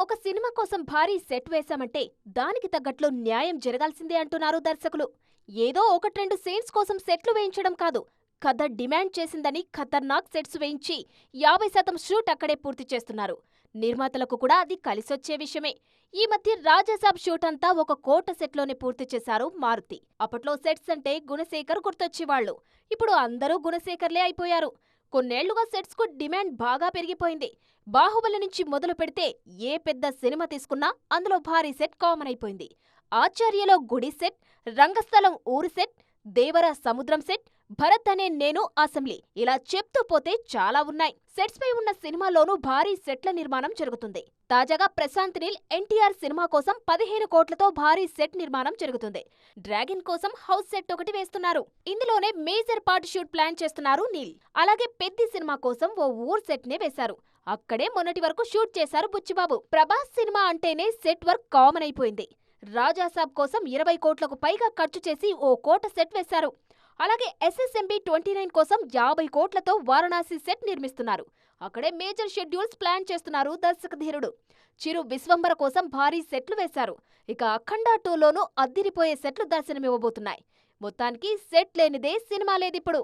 ఒక సినిమా కోసం భారీ సెట్ వేశామంటే దానికి తగ్గట్లు న్యాయం జరగాల్సిందే అంటున్నారు దర్శకులు. ఏదో ఒకట్రెండు సీన్స్ కోసం సెట్లు వేయించడం కాదు, కథ డిమాండ్ చేసిందని ఖతర్నాక్ సెట్స్ వేయించి 50% షూట్ అక్కడే పూర్తి చేస్తున్నారు. నిర్మాతలకు కూడా అది కలిసొచ్చే విషయమే. ఈ మధ్య రాజాసాబ్ షూట్ అంతా ఒక కోట సెట్లోనే పూర్తి చేశారు మారుతి. అప్పట్లో సెట్స్ అంటే గుణశేఖర్ గుర్తొచ్చేవాళ్లు. ఇప్పుడు అందరూ గుణశేఖర్లే అయిపోయారు. కొన్నేళ్లుగా సెట్స్ కు డిమాండ్ బాగా పెరిగిపోయింది. బాహుబలి నుంచి మొదలు పెడితే ఏ పెద్ద సినిమా తీసుకున్నా అందులో భారీ సెట్ కామన్ అయిపోయింది. ఆచార్యలో గుడి సెట్, రంగస్థలం ఊరు సెట్, దేవర సముద్రం సెట్, భరత్ అనే నేను అసెంబ్లీ, ఇలా చెప్తూ పోతే చాలా ఉన్నాయి. సెట్స్ పై ఉన్న సినిమాల్లోనూ భారీ సెట్ల నిర్మాణం జరుగుతుంది. తాజాగా ప్రశాంత్ నీల్ ఎన్టీఆర్ సినిమా కోసం 15 కోట్లతో భారీ సెట్ నిర్మాణం జరుగుతుంది. డ్రాగన్ కోసం హౌస్ సెట్ ఒకటి వేస్తున్నారు. ఇందులోనే మేజర్ పార్ట్ షూట్ ప్లాన్ చేస్తున్నారు నీల్. అలాగే పెద్ది సినిమా కోసం ఓ ఊర్ సెట్ నే వేశారు. అక్కడే మొన్నటి వరకు షూట్ చేశారు బుచ్చిబాబు. ప్రభాస్ సినిమా అంటేనే సెట్ వర్క్ కామన్ అయిపోయింది. రాజాసాబ్ కోసం 20 కోట్లకు పైగా ఖర్చు చేసి ఓ కోట సెట్ వేశారు. అలాగే SSMB 29 కోసం 50 కోట్లతో వారణాసి సెట్ నిర్మిస్తున్నారు. అక్కడే మేజర్ షెడ్యూల్స్ ప్లాన్ చేస్తున్నారు దర్శకధీరుడు. చిరు విశ్వంబర కోసం భారీ సెట్లు వేశారు. ఇక అఖండ 2లోనూ అద్దిరిపోయే సెట్లు దర్శనమివ్వబోతున్నాయి. మొత్తానికి సెట్ లేనిదే సినిమా లేదిప్పుడు.